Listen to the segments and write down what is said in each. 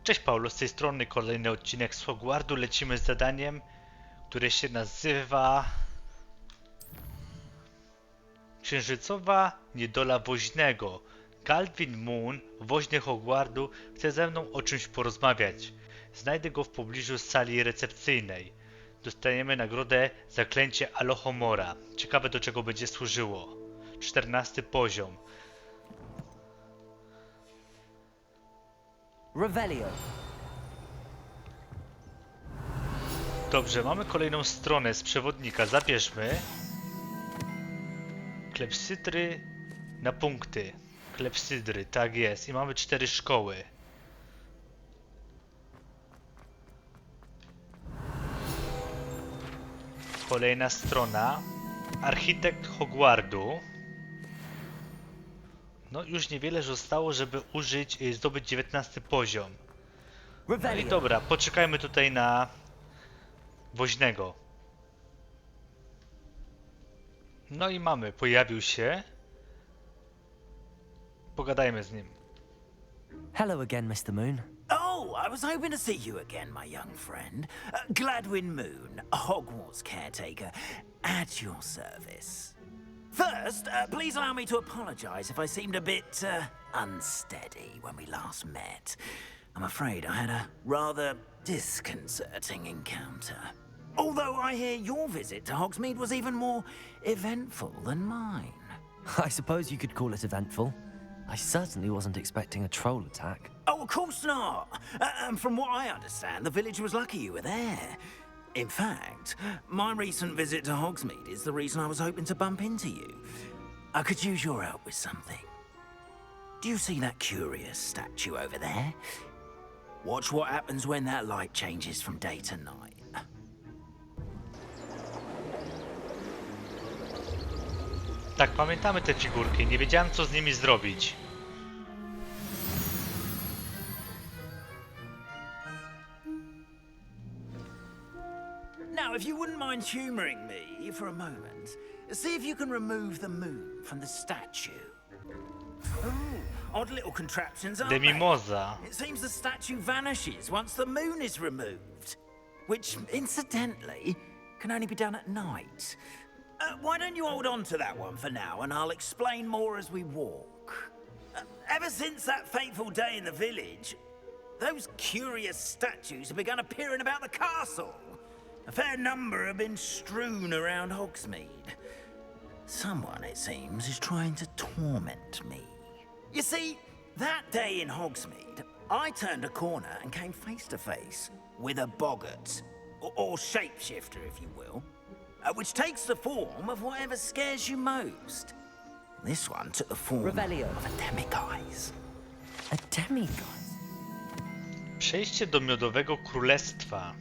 Cześć Paulo, z tej strony kolejny odcinek z Hogwartu. Lecimy z zadaniem, które się nazywa Księżycowa niedola woźnego. Calvin Moon, woźny Hogwartu, chce ze mną o czymś porozmawiać. Znajdę go w pobliżu sali recepcyjnej. Dostaniemy nagrodę zaklęcie Alohomora. Ciekawe, do czego będzie służyło. 14 poziom. Revelio. Dobrze, mamy kolejną stronę z przewodnika. Zabierzmy. Klepsydry na punkty. Klepsydry, tak jest. I mamy 4 szkoły. Kolejna strona. Architekt Hogwartu. No już niewiele zostało, żeby zdobyć 19 poziom. No i dobra, poczekajmy tutaj na woźnego. No i mamy, pojawił się. Pogadajmy z nim. Hello again, Mr. Moon. Oh, I was hoping to see you again, my young friend. Gladwin Moon, Hogwarts caretaker, at your service. First, please allow me to apologize if I seemed a bit unsteady when we last met. I'm afraid I had a rather disconcerting encounter. Although I hear your visit to Hogsmeade was even more eventful than mine. I suppose you could call it eventful. I certainly wasn't expecting a troll attack. Oh, of course not. And from what I understand, the village was lucky you were there. In fact, my recent visit to Hogsmeade is the reason I was hoping to bump into you. I could use your help with something. Do you see that curious statue over there? Watch what happens when that light changes from day to night. Tak, pamiętamy te figurki. Nie wiedziałem, co z nimi zrobić. Now, if you wouldn't mind humoring me for a moment, see if you can remove the moon from the statue. Ooh, odd little contraptions, aren't they? Demimoza. It seems the statue vanishes once the moon is removed, which, incidentally, can only be done at night. Why don't you hold on to that one for now, and I'll explain more as we walk. Ever since that fateful day in the village, those curious statues have begun appearing about the castle. A fair number have been strewn around Hogsmeade. Someone, it seems, is trying to torment me. You see, that day in Hogsmeade, I turned a corner and came face to face with a boggart, or shapeshifter, if you will, which takes the form of whatever scares you most. This one took the form Revelio. of a demiguise. A demiguise? Przejście do Miodowego Królestwa.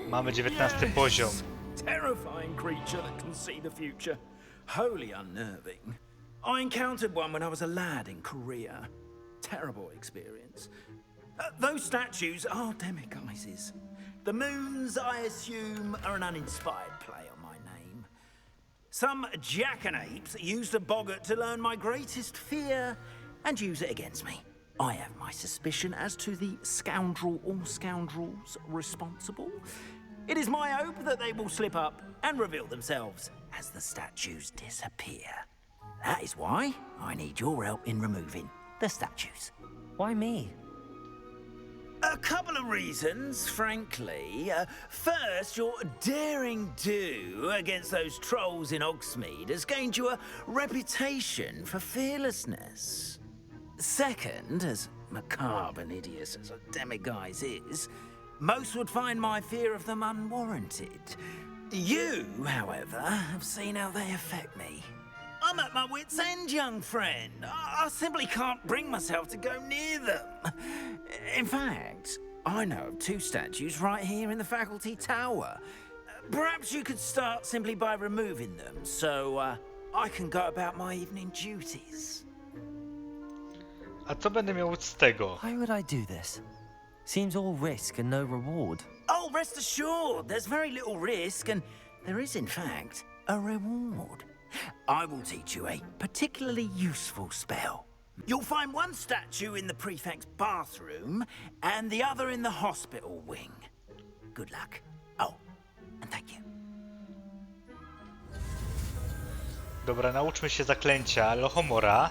Mamy 19 poziom. Terrifying creature that can see the future. Wholly unnerving. I encountered one when I was a lad in Korea. Terrible experience. Those statues are demiguises. The moons, I assume, are an uninspired play on my name. Some jackanapes used a boggart to learn my greatest fear and use it against me. I have my suspicion as to the scoundrel or scoundrels responsible. It is my hope that they will slip up and reveal themselves as the statues disappear. That is why I need your help in removing the statues. Why me? A couple of reasons, frankly. First, your daring do against those trolls in Hogsmeade has gained you a reputation for fearlessness. Second, as macabre and hideous as a demiguise is, most would find my fear of them unwarranted. You, however, have seen how they affect me. I'm at my wit's end, young friend. I simply can't bring myself to go near them. In fact, I know of 2 statues right here in the faculty tower. Perhaps you could start simply by removing them, so I can go about my evening duties. A co będę miał z tego? Why would I do this? Seems all risk and no reward. Oh, rest assured, there's very little risk, and there is, in fact, a reward. I will teach you a particularly useful spell. You'll find one statue in the prefect's bathroom and the other in the hospital wing. Good luck. Oh, and thank you. Dobra, nauczmy się zaklęcia Lohomora.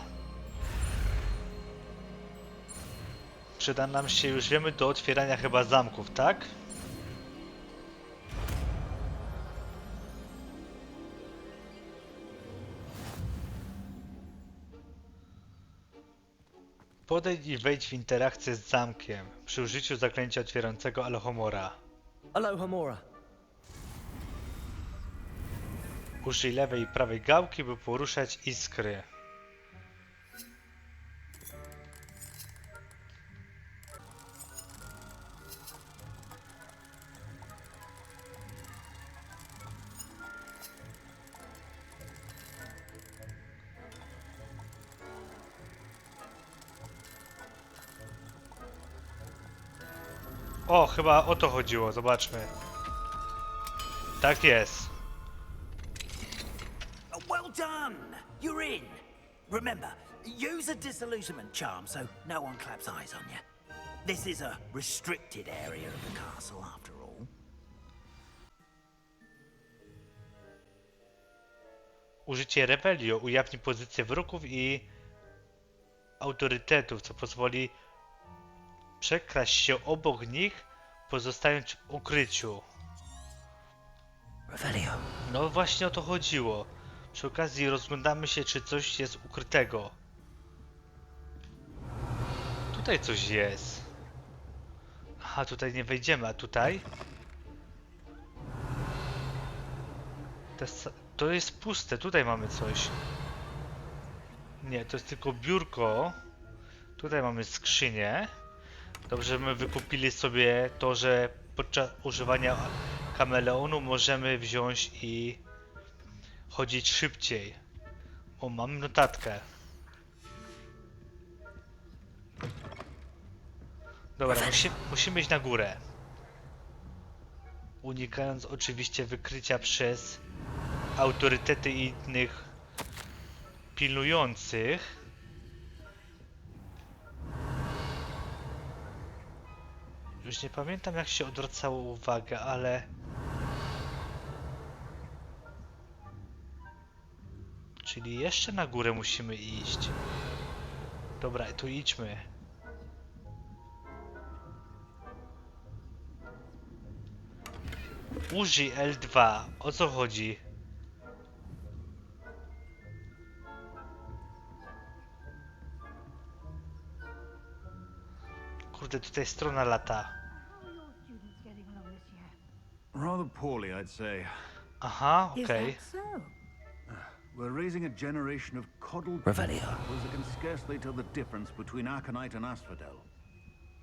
Przyda nam się, już wiemy, do otwierania chyba zamków, tak? Podejdź i wejdź w interakcję z zamkiem przy użyciu zaklęcia otwierającego Alohomora. Alohomora. Użyj lewej i prawej gałki, by poruszać iskry. O, chyba o to chodziło, zobaczmy. Tak jest. Well done! You're in. Remember, use a disillusionment charm so no one claps eyes on you. This is a restricted area of the castle, after all. Użycie Rebelio ujawni pozycję wrogów i autorytetów, co pozwoli przekraść się obok nich, pozostając w ukryciu. Revelio. No właśnie o to chodziło. Przy okazji rozglądamy się, czy coś jest ukrytego. Tutaj coś jest. Aha, tutaj nie wejdziemy, a tutaj? To jest puste, tutaj mamy coś. Nie, to jest tylko biurko. Tutaj mamy skrzynię. Dobrze, że my wykupili sobie to, że podczas używania kameleonu możemy wziąć i chodzić szybciej. O, mam notatkę. Dobra, musimy iść na górę. Unikając oczywiście wykrycia przez autorytety i innych pilnujących. Już nie pamiętam, jak się odwracało uwagę, ale... Czyli jeszcze na górę musimy iść. Dobra, tu idźmy. Użyj L2. O co chodzi? Kurde, tutaj strona lata. Rather poorly, I'd say. Aha, okej. We're raising a generation of coddled Revelio. people that can scarcely tell the difference between Aconite and Asphodel.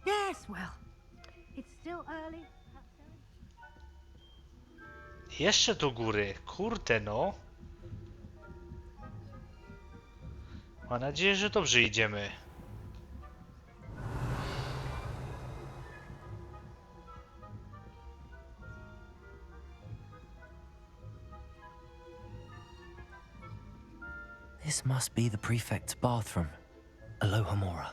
Yes, well, it's still early. Jeszcze do góry. Kurde no. Mam nadzieję, że dobrze idziemy. This must be the prefect's bathroom. Alohomora.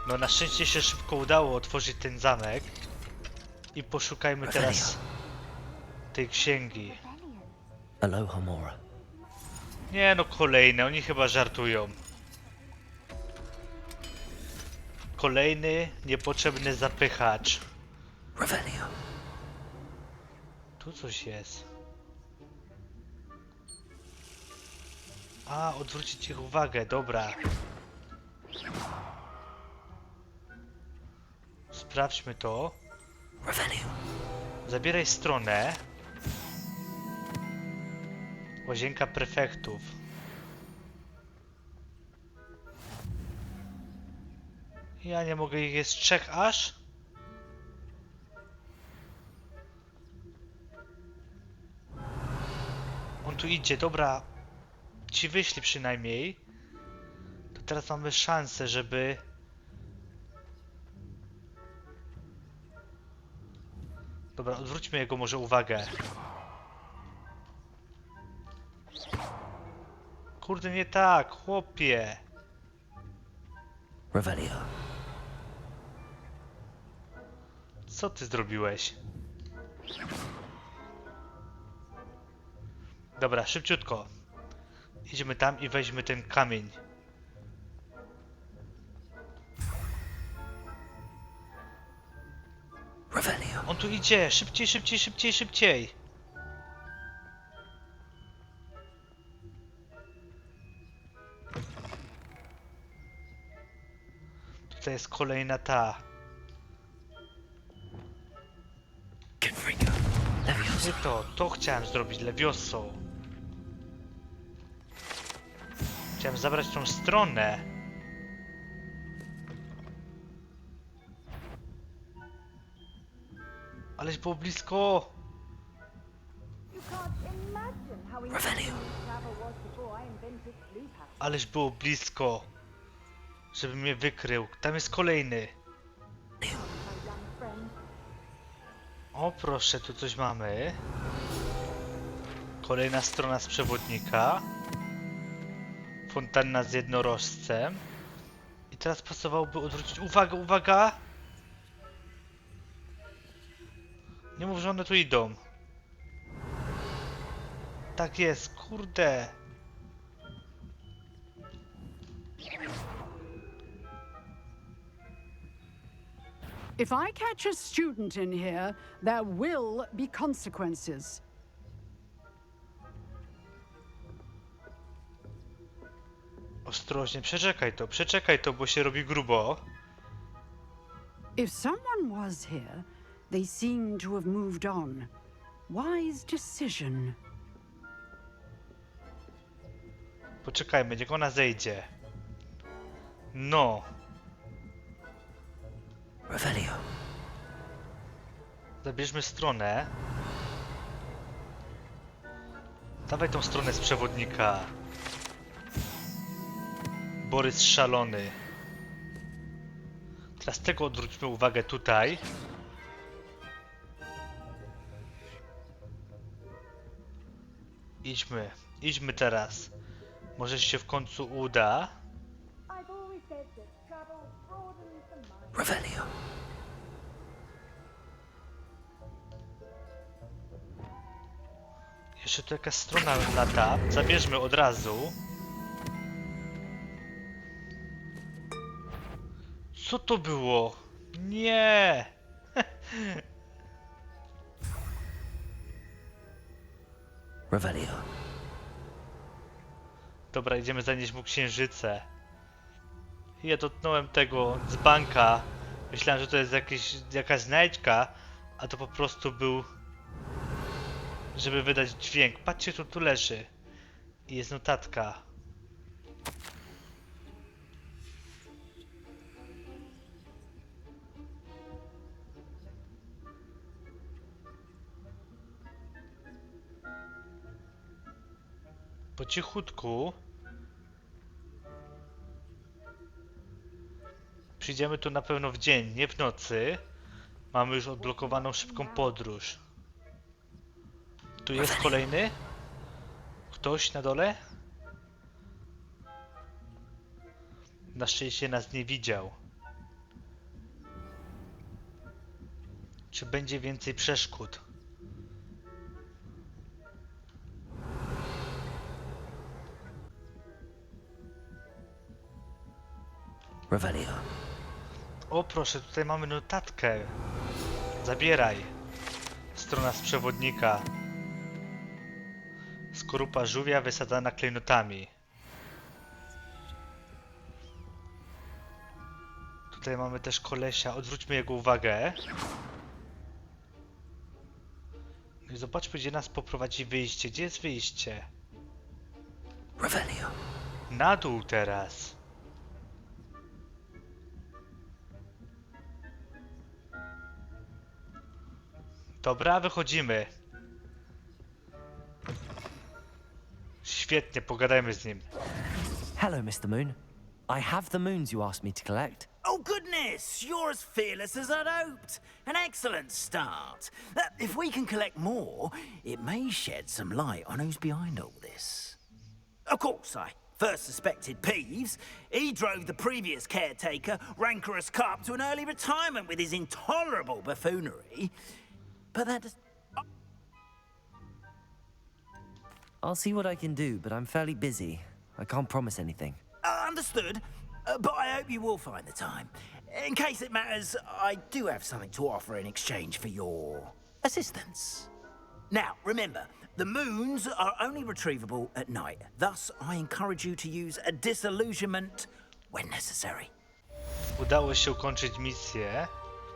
No na szczęście się szybko udało otworzyć ten zamek. I poszukajmy teraz tej księgi. Alohomora. Nie no, kolejne, oni chyba żartują. Kolejny niepotrzebny zapychacz. Revelio. Tu coś jest. A, odwrócić ich uwagę, dobra. Sprawdźmy to. Revelio. Zabieraj stronę. Łazienka prefektów. Ja nie mogę, ich jest 3 aż? On tu idzie, dobra. Ci wyśli przynajmniej. To teraz mamy szansę, żeby... Dobra, odwróćmy jego może uwagę. Kurde, nie tak, chłopie. Revelio. Co ty zrobiłeś? Dobra, szybciutko. Idziemy tam i weźmy ten kamień. Revelio. On tu idzie! Szybciej, szybciej, szybciej, szybciej! Tutaj jest kolejna ta. Confringo. Levioso. Nie to chciałem zrobić, Levioso. Chciałem zabrać tą stronę. Aleś było blisko! You can't imagine how Revelio. travel was before I invented blue patch. Aleś było blisko. Żeby mnie wykrył. Tam jest kolejny. My young friend. O proszę, tu coś mamy. Kolejna strona z przewodnika. Fontanna z jednorożcem. I teraz pasowałoby odwrócić. Uwaga, uwaga! Nie mów, że one tu idą. Tak jest, kurde. If I catch a student in here, there will be consequences. Ostrożnie, przeczekaj to, bo się robi grubo. If someone was here, they seem to have moved on. Wise decision. Poczekajmy, niech ona zejdzie. No. Revelio. Zabierzmy stronę. Dawaj tą stronę z przewodnika. Borys szalony. Teraz tego odwróćmy uwagę tutaj. Idźmy teraz. Może się w końcu uda. I've always said that travel broadens the mind. Revelio. Jeszcze tu jakaś strona lata. Zabierzmy od razu. Co to było? Nie! Revelio. Dobra, idziemy zanieść mu księżycę. Ja dotknąłem tego dzbanka. Myślałem, że to jest jakaś znajdźka, a to po prostu był, żeby wydać dźwięk. Patrzcie, tu leży. I jest notatka. Po cichutku przyjdziemy tu na pewno w dzień, nie w nocy. Mamy już odblokowaną szybką podróż. Tu jest kolejny? Ktoś na dole? Na szczęście nas nie widział. Czy będzie więcej przeszkód? Revelio. O proszę, tutaj mamy notatkę. Zabieraj. Strona z przewodnika. Skorupa żółwia wysadzana klejnotami. Tutaj mamy też kolesia. Odwróćmy jego uwagę. No i zobaczmy, gdzie nas poprowadzi wyjście. Gdzie jest wyjście? Revelio. Na dół teraz. Dobra, wychodzimy. Świetnie, pogadajmy z nim. Hello, Mr. Moon. I have the moons you asked me to collect. Oh, goodness! You're as fearless as I'd hoped. An excellent start. If we can collect more, it may shed some light on who's behind all this. Of course, I first suspected Peeves. He drove the previous caretaker, Rancorous Carp, to an early retirement with his intolerable buffoonery. But that does... I'll see what I can do, but I'm fairly busy. I can't promise anything. Understood. But I hope you will find the time. In case it matters, I do have something to offer in exchange for your assistance. Now, remember, the moons are only retrievable at night. Thus, I encourage you to use a disillusionment when necessary. Udało się ukończyć misję.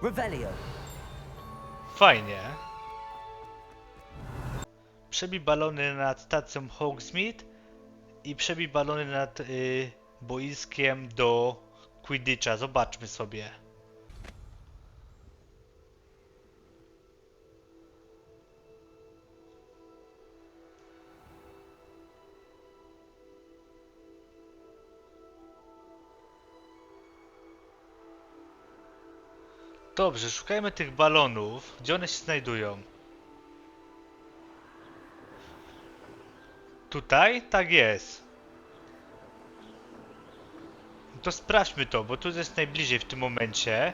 Revelio. Fajnie. Przebij balony nad stacją Hogsmeade i przebij balony nad boiskiem do Quidditcha. Zobaczmy sobie. Dobrze, szukajmy tych balonów. Gdzie one się znajdują? Tutaj? Tak jest. To sprawdźmy to, bo tu jest najbliżej w tym momencie.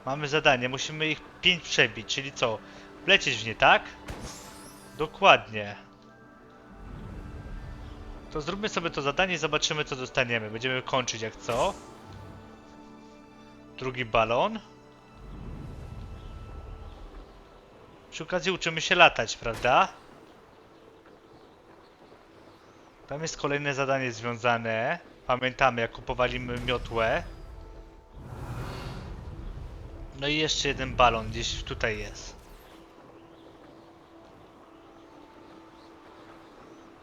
Mamy zadanie, musimy ich 5 przebić, czyli co? Wlecieć w nie, tak? Dokładnie. To zróbmy sobie to zadanie i zobaczymy, co dostaniemy. Będziemy kończyć jak co. Drugi balon. Przy okazji uczymy się latać, prawda? Tam jest kolejne zadanie związane. Pamiętamy, jak kupowaliśmy miotłę. No i jeszcze jeden balon gdzieś tutaj jest.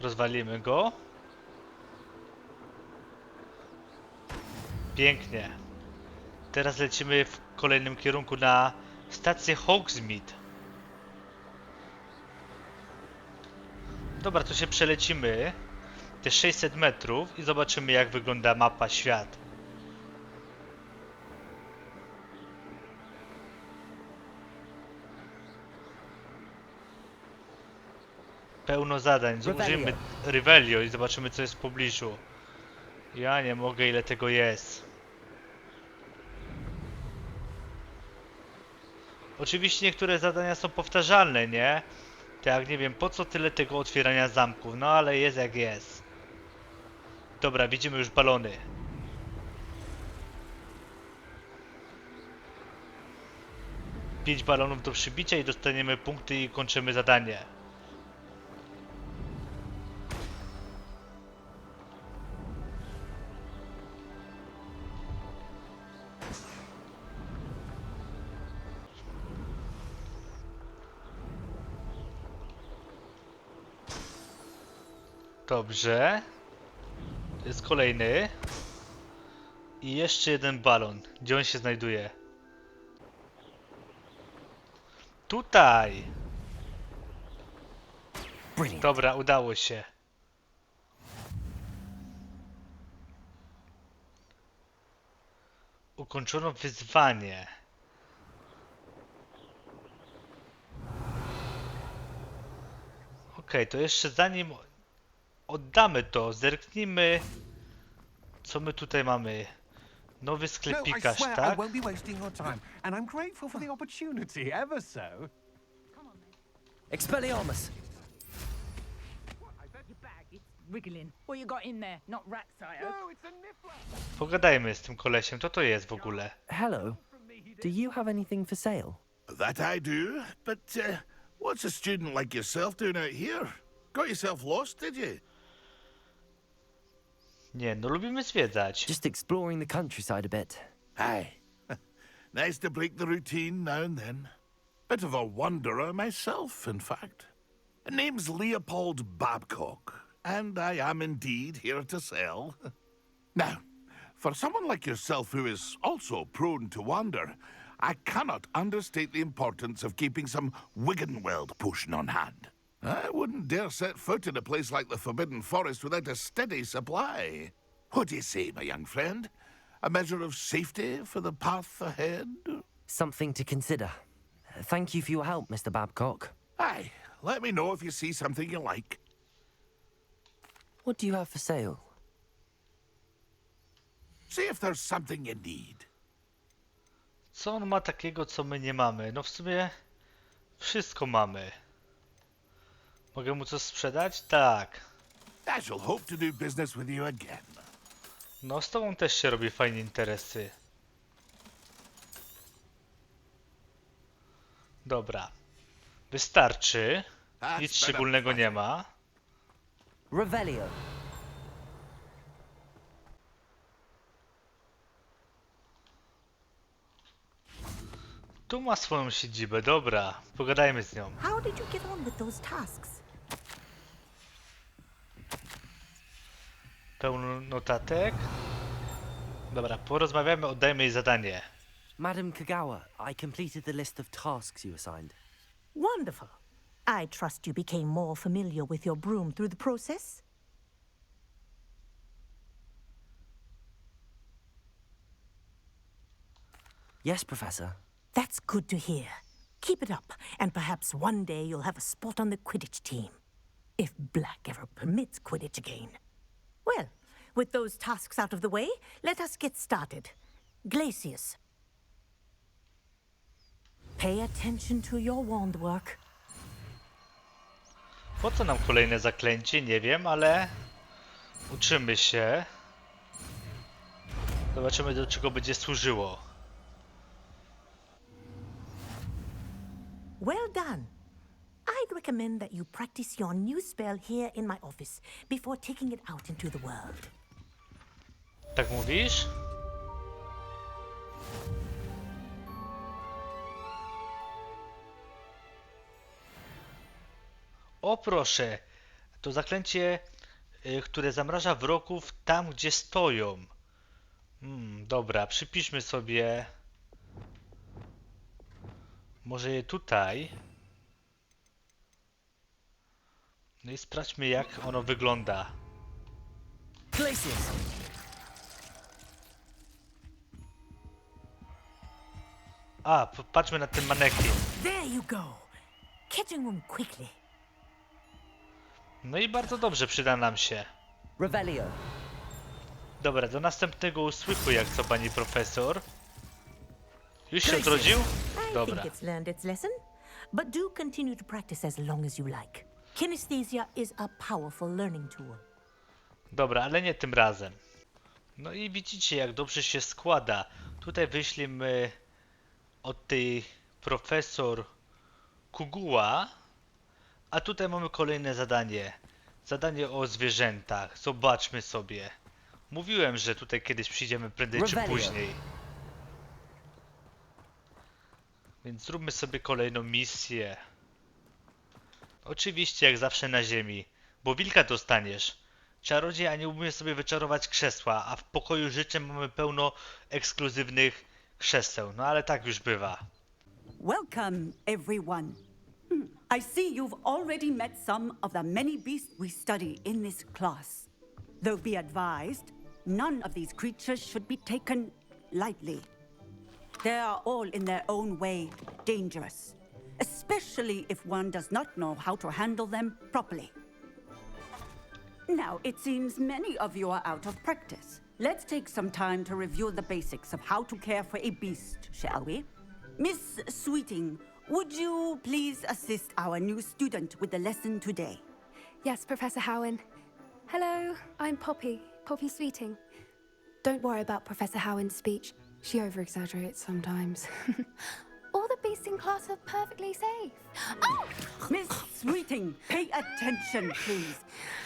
Rozwalimy go. Pięknie. Teraz lecimy w kolejnym kierunku na stację Hogsmeade. Dobra, to się przelecimy te 600 metrów i zobaczymy, jak wygląda mapa świat. Pełno zadań. Użyjmy Revelio i zobaczymy, co jest w pobliżu. Ja nie mogę, ile tego jest. Oczywiście niektóre zadania są powtarzalne, nie? Tak, nie wiem, po co tyle tego otwierania zamków, no ale jest jak jest. Dobra, widzimy już balony. Pięć balonów do przybicia i dostaniemy punkty i kończymy zadanie. Dobrze. To jest kolejny. I jeszcze jeden balon. Gdzie on się znajduje? Tutaj! Dobra, udało się. Ukończono wyzwanie. Okej, to jeszcze zanim oddamy to, zerknijmy, co my tutaj mamy. Nowy sklepikarz, No, I swear tak? I won't be wasting your time, and I'm grateful for the opportunity, ever so. Expelliarmus. Your bag, it's wriggling. What you got in there? Not rat sire. No, it's a niffler. Pogadajmy z tym kolesiem, co to jest w ogóle? Hello. Do you have anything for sale? That I do, but what's a student like yourself doing out here? Got yourself lost, did you? Nie, no lubimy zwiedzać. Just exploring the countryside a bit. Aye. Nice to break the routine now and then. Bit of a wanderer myself, in fact. Name's Leopold Babcock, and I am indeed here to sell. Now, for someone like yourself who is also prone to wander, I cannot understate the importance of keeping some Wiggenweld potion on hand. I wouldn't dare set foot in a place like the Forbidden Forest without a steady supply. What do you say, my young friend? A measure of safety for the path ahead? Something to consider. Thank you for your help, Mr. Babcock. Aye, let me know if you see something you like. What do you have for sale? See if there's something you need. Co on ma takiego, co my nie mamy? No w sumie wszystko mamy. Mogę mu coś sprzedać? Tak. I shall hope to do business with you again. No z tobą też się robi fajne interesy. Dobra. Wystarczy. Nic szczególnego nie ma. Revelio. Tu ma swoją siedzibę, dobra. Pogadajmy z nią. How did you get on with those tasks? Pełno notatek. Dobra, porozmawiamy, oddajmy jej zadanie. Madam Kagawa, I completed the list of tasks you assigned. Wonderful. I trust you became more familiar with your broom through the process? Yes, Professor. That's good to hear. Keep it up, and perhaps one day you'll have a spot on the Quidditch team. If Black ever permits Quidditch again. Well, with those tasks out of the way, let us get started. Glacius. Pay attention to your wand work. Po co nam kolejne zaklęcie? Nie wiem, ale uczymy się. Zobaczymy, do czego będzie służyło. Well done. I'd recommend that you practice your new spell here in my office before taking it out into the world. Tak mówisz? O proszę, to zaklęcie, które zamraża wrogów tam, gdzie stoją. Dobra, przypiszmy sobie. Może je tutaj. No i sprawdźmy, jak ono wygląda. Glacius. A, patrzmy na ten manekin. There you go. Catching them quickly. No i bardzo dobrze, przyda nam się. Revelio. Dobra, do następnego usłychu, jak co, pani profesor. Już się odrodził? I Dobra. think it's learned its lesson, but do continue to practice as long as you like. Kinesthesia is a powerful learning tool. Dobra, ale nie tym razem. No i widzicie, jak dobrze się składa. Tutaj wyślimy od tej profesor Kuguła, a tutaj mamy kolejne zadanie. Zadanie o zwierzętach. Zobaczmy sobie. Mówiłem, że tutaj kiedyś przyjdziemy prędzej czy później. Więc zróbmy sobie kolejną misję. Oczywiście jak zawsze na ziemi, bo wilka dostaniesz. Czarodziej a nie umie sobie wyczarować krzesła, a w pokoju życzeń mamy pełno ekskluzywnych krzeseł. No ale tak już bywa. Welcome, everyone. I see you've already met some of the many beasts we study in this class. Though be advised, none of these creatures should be taken lightly. They are all in their own way dangerous, especially if one does not know how to handle them properly. Now, it seems many of you are out of practice. Let's take some time to review the basics of how to care for a beast, shall we? Miss Sweeting, would you please assist our new student with the lesson today? Yes, Professor Howen. Hello, I'm Poppy Sweeting. Don't worry about Professor Howen's speech. She over-exaggerates sometimes. All the beasts in class are perfectly safe. Oh! Miss Sweeting, pay attention, please.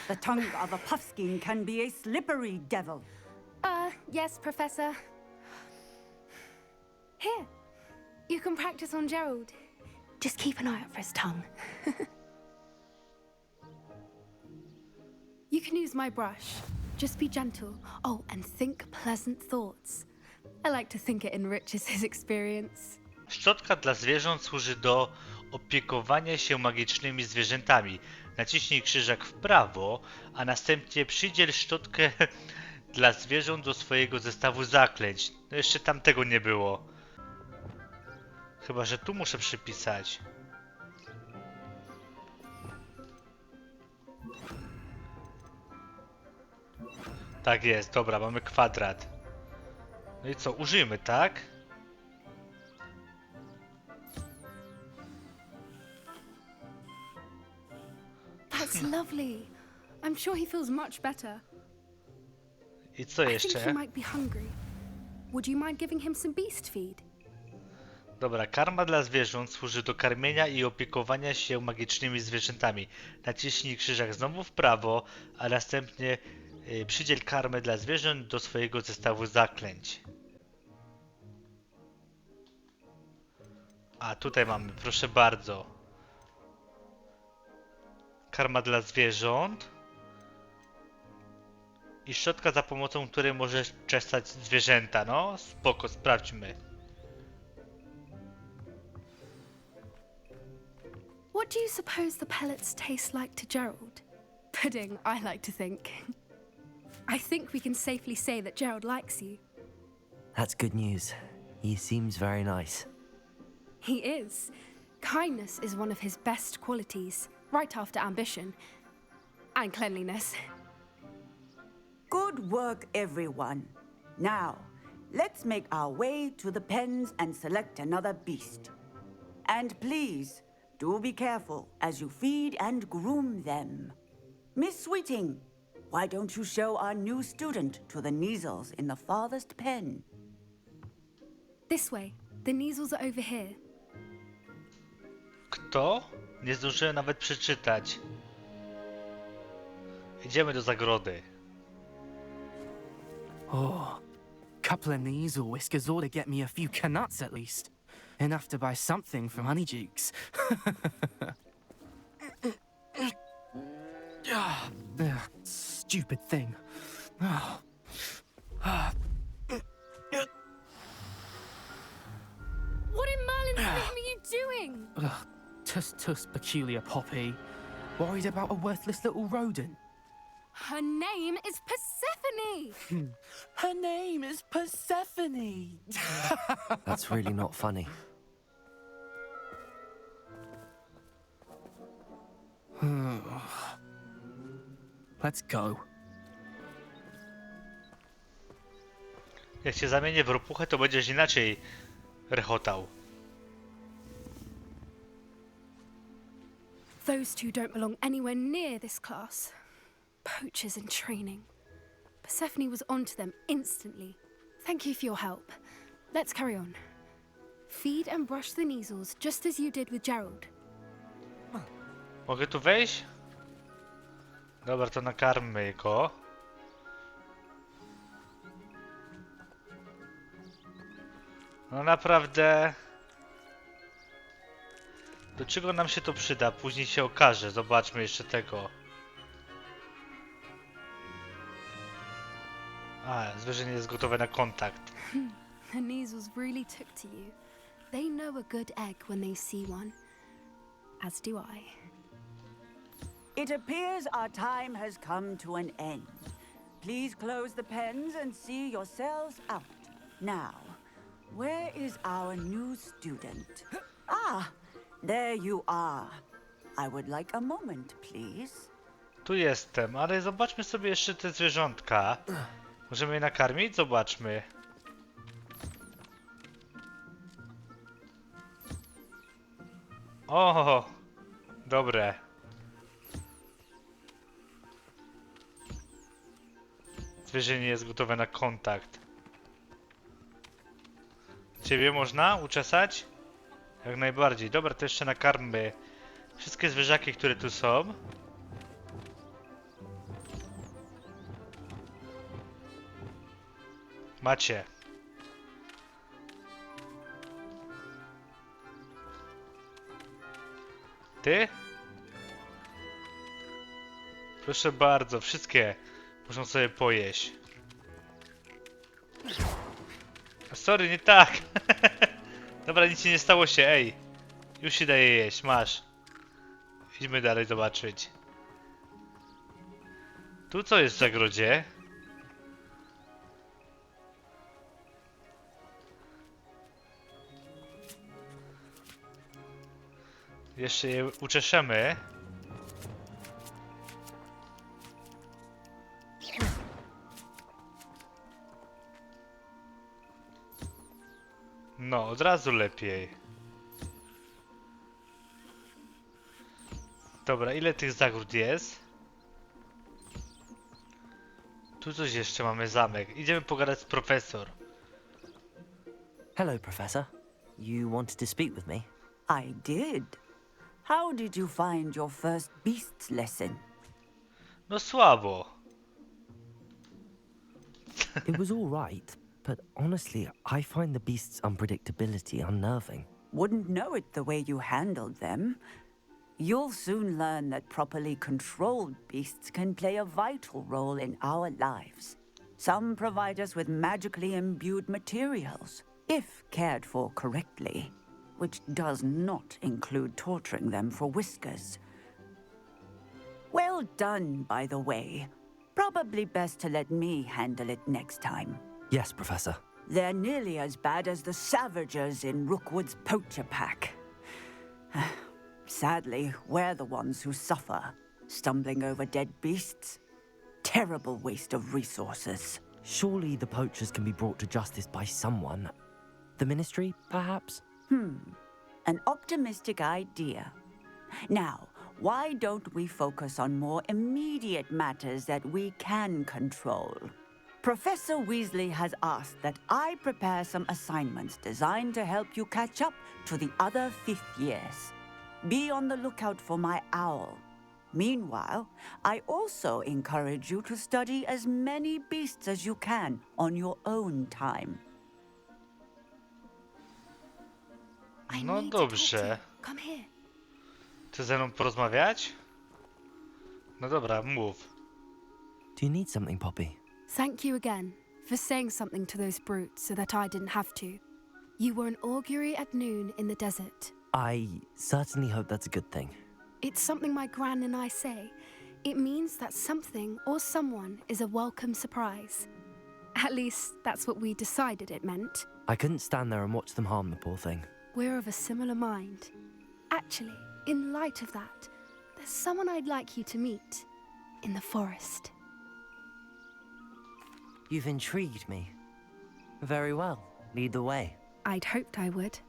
The tongue of a puffskein can be a slippery devil. Yes, Professor. Here, you can practice on Gerald. Just keep an eye out for his tongue. You can use my brush. Just be gentle. Oh, and think pleasant thoughts. I like to think it enriches his experience. Szczotka dla zwierząt służy do opiekowania się magicznymi zwierzętami. Naciśnij krzyżak w prawo, a następnie przydziel szczotkę dla zwierząt do swojego zestawu zaklęć. No jeszcze tamtego nie było. Chyba że tu muszę przypisać. Tak jest, dobra, mamy kwadrat. No i co, użyjmy, tak? That's lovely. I'm sure he feels much better. I co I think he jeszcze? might be hungry. Would you mind giving him some beast feed? Dobra, karma dla zwierząt służy do karmienia i opiekowania się magicznymi zwierzętami. Naciśnij krzyżak znowu w prawo, a następnie przydziel karmę dla zwierząt do swojego zestawu zaklęć. A tutaj mamy, proszę bardzo. Karma dla zwierząt. I szczotka, za pomocą której możesz czesać zwierzęta. No, spoko, sprawdźmy. What do you suppose the pellets taste like to Gerald? Pudding, I like to think. I think we can safely say that Gerald likes you. That's good news. He seems very nice. He is. Kindness is one of his best qualities, right after ambition and cleanliness. Good work, everyone. Now, let's make our way to the pens and select another beast. And please, do be careful as you feed and groom them. Miss Sweeting, why don't you show our new student to the Neasels in the farthest pen? This way. The Neasels are over here. Kto? Nie zdążyłem nawet przeczytać. Idziemy do zagrody. Oh, couple of knees or whiskers ought to get me a few canuts at least. Enough to buy something from Honeydukes. Stupid thing. What in Merlin's name are you doing? Tuss, peculiar Poppy. Worried about a worthless little rodent. Her name is Persephone! Her name is Persephone! That's really not funny. Let's go. Jak się zamienię w ropuchę, to będziesz inaczej rechotał. Those two don't belong anywhere near this class. Poachers in training. Persephone was onto them instantly. Thank you for your help. Let's carry on. Feed and brush the Neasels just as you did with Gerald. Mogę tu wejść? Dobra, to nakarmmy go. No naprawdę... Do czego nam się to przyda? Później się okaże. Zobaczmy jeszcze tego. A, zwierzę nie jest gotowe na kontakt. The Neasels really took to you. They know a good egg when they see one. As do I. It appears our time has come to an end. Please close the pens and see yourselves out. Now, where is our new student? Ah, there you are. I would like a moment, please. Tu jestem, ale zobaczmy sobie jeszcze te zwierzątka. Możemy je nakarmić? Zobaczmy. O, dobre. Zwierzę nie jest gotowe na kontakt. Ciebie można uczesać? Jak najbardziej. Dobra, to jeszcze nakarmy wszystkie zwierzaki, które tu są. Macie. Ty? Proszę bardzo, wszystkie muszą sobie pojeść. Sorry, nie tak. Dobra, nic się nie stało się, ej. Już się daje jeść, masz. Idźmy dalej zobaczyć. Tu co jest w zagrodzie? Jeszcze je uczeszemy. No, od razu lepiej. Dobra, ile tych zagród jest? Tu coś jeszcze mamy, zamek. Idziemy pogadać z profesor. Hello, Professor. You wanted to speak with me? I did. How did you find your first beasts lesson? No słabo. It was all right, but honestly, I find the beast's unpredictability unnerving. Wouldn't know it the way you handled them. You'll soon learn that properly controlled beasts can play a vital role in our lives. Some provide us with magically imbued materials, if cared for correctly, which does not include torturing them for whiskers. Well done, by the way. Probably best to let me handle it next time. Yes, Professor. They're nearly as bad as the Savagers in Rookwood's poacher pack. Sadly, we're the ones who suffer, stumbling over dead beasts. Terrible waste of resources. Surely the poachers can be brought to justice by someone. The Ministry, perhaps? An optimistic idea. Now, why don't we focus on more immediate matters that we can control? Professor Weasley has asked that I prepare some assignments designed to help you catch up to the other fifth years. Be on the lookout for my owl. Meanwhile, I also encourage you to study as many beasts as you can on your own time. No dobrze. Come here. Chcesz ze mną porozmawiać? No dobra, mów. Do you need something, Poppy? Thank you again for saying something to those brutes so that I didn't have to. You were an augury at noon in the desert. I certainly hope that's a good thing. It's something my gran and I say. It means that something or someone is a welcome surprise. At least, that's what we decided it meant. I couldn't stand there and watch them harm the poor thing. We're of a similar mind. Actually, in light of that, there's someone I'd like you to meet in the forest. You've intrigued me. Very well. Lead the way. I'd hoped I would.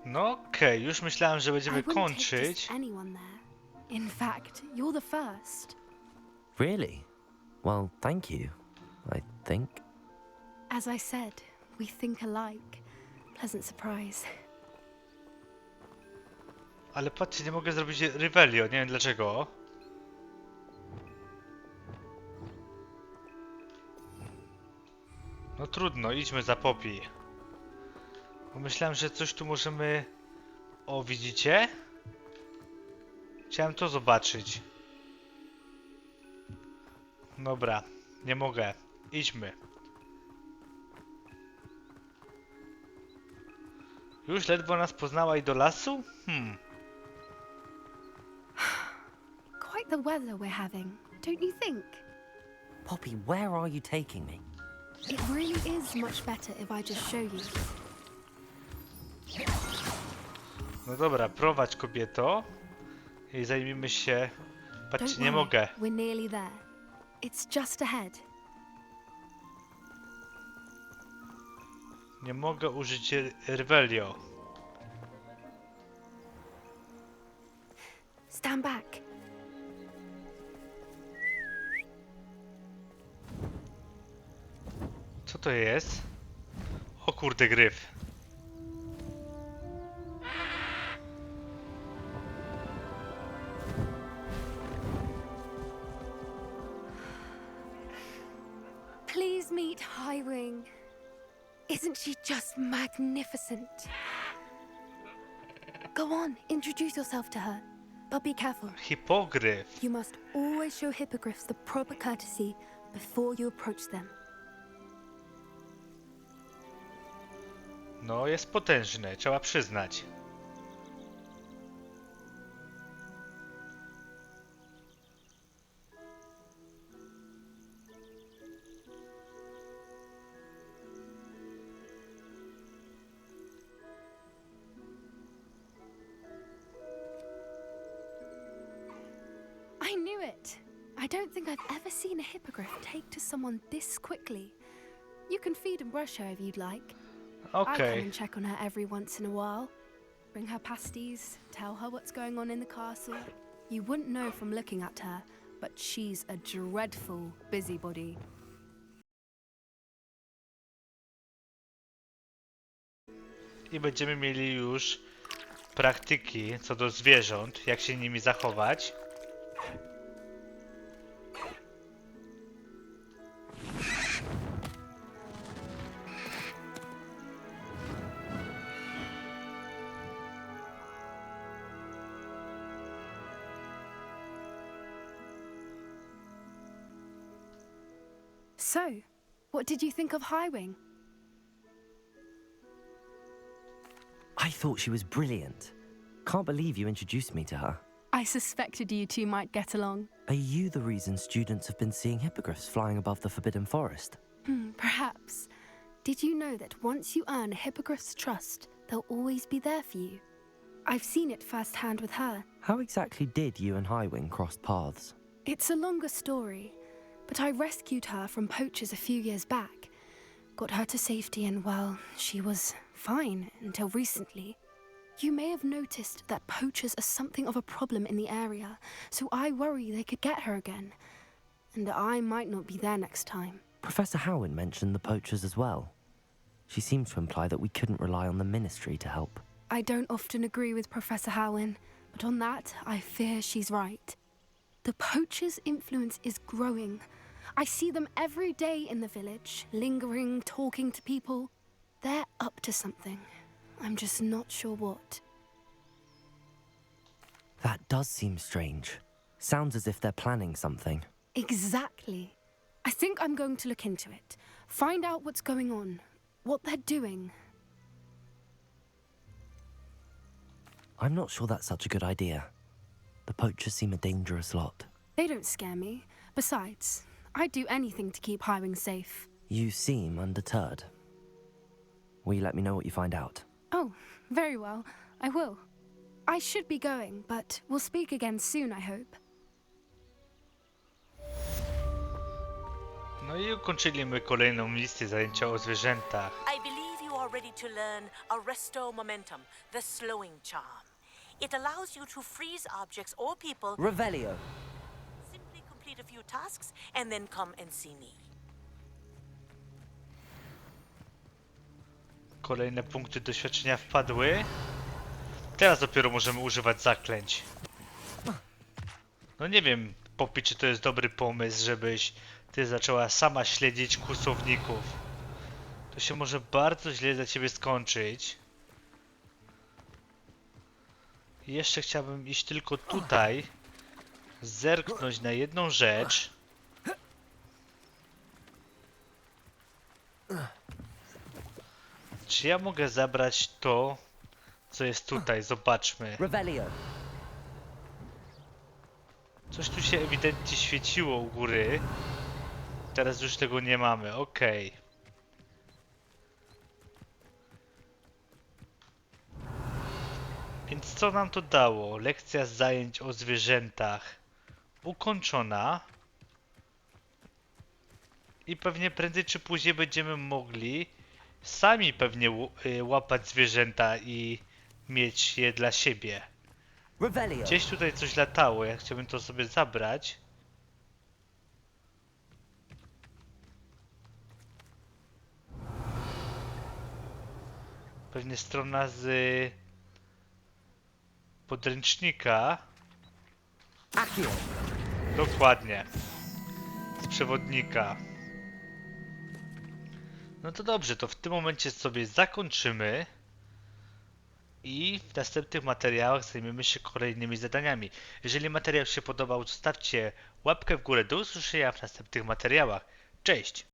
No okej, już myślałem, że I będziemy wouldn't take kończyć. just anyone there. In fact, you're the first. Really? Well, thank you, I think. As I said, we think alike. Pleasant surprise. Ale patrzcie, nie mogę zrobić Revelio, nie wiem dlaczego. No trudno, idźmy za Poppy. Pomyślałem, że coś tu możemy... O, widzicie? Chciałem to zobaczyć. Dobra, nie mogę. Idźmy. Już ledwo nas poznała i do lasu? Quite the weather we're having, don't you think? Poppy, where are you taking me? It really is much better if I just show you. No dobra, prowadź kobieto. I zajmijmy się... Patrzcie, nie mogę. We're nearly there. It's just ahead. Nie mogę użyć Revelio. Stand back. Co to jest? O kurde, gryf. Please meet Highwing. Isn't she just magnificent? Go on, introduce yourself to her. But be careful. Hipogryf. You must always show hippogriffs the proper courtesy before you approach them. No, jest potężny, trzeba przyznać. I knew it. I don't think I've ever seen a hippogriff take to someone this quickly. You can feed and brush her if you'd like. I come Okej. and check on her every once in a while. Bring her pasties, tell her what's going on in the castle. You wouldn't know from looking at her, but she's a dreadful busybody. I będziemy mieli już praktyki co do zwierząt, jak się nimi zachować. So, what did you think of Highwing? I thought she was brilliant. Can't believe you introduced me to her. I suspected you two might get along. Are you the reason students have been seeing hippogriffs flying above the Forbidden Forest? Perhaps. Did you know that once you earn a hippogriff's trust, they'll always be there for you? I've seen it firsthand with her. How exactly did you and Highwing cross paths? It's a longer story, but I rescued her from poachers a few years back. Got her to safety and, well, she was fine until recently. You may have noticed that poachers are something of a problem in the area, so I worry they could get her again. And I might not be there next time. Professor Howin mentioned the poachers as well. She seemed to imply that we couldn't rely on the ministry to help. I don't often agree with Professor Howin, but on that, I fear she's right. The poachers' influence is growing. I see them every day in the village, lingering, talking to people. They're up to something. I'm just not sure what. That does seem strange. Sounds as if they're planning something. Exactly. I think I'm going to look into it. Find out what's going on, what they're doing. I'm not sure that's such a good idea. The poachers seem a dangerous lot. They don't scare me. Besides, I'd do anything to keep Highwing safe. You seem undeterred. Will you let me know what you find out? Oh, very well. I will. I should be going, but we'll speak again soon, I hope. No i ukończyliśmy kolejną misję zajęcia o zwierzętach. I believe you are ready to learn Arresto Momentum, the slowing charm. It allows you to freeze objects or people. Revelio. Simply complete a few tasks and then come and see me. Kolejne punkty doświadczenia wpadły. Teraz dopiero możemy używać zaklęć. No nie wiem, Poppy, czy to jest dobry pomysł, żebyś ty zaczęła sama śledzić kłusowników. To się może bardzo źle dla ciebie skończyć. I jeszcze chciałbym iść tylko tutaj. Zerknąć na jedną rzecz. Czy ja mogę zabrać to, co jest tutaj? Zobaczmy. Revelio. Coś tu się ewidentnie świeciło u góry. Teraz już tego nie mamy, okej. Więc co nam to dało? Lekcja zajęć o zwierzętach ukończona. I pewnie prędzej czy później będziemy mogli sami pewnie łapać zwierzęta i mieć je dla siebie. Gdzieś tutaj coś latało, ja chciałbym to sobie zabrać. Pewnie strona z podręcznika. Dokładnie. Z przewodnika. No to dobrze, to w tym momencie sobie zakończymy. I w następnych materiałach zajmiemy się kolejnymi zadaniami. Jeżeli materiał się podobał, zostawcie łapkę w górę. Do usłyszenia w następnych materiałach. Cześć!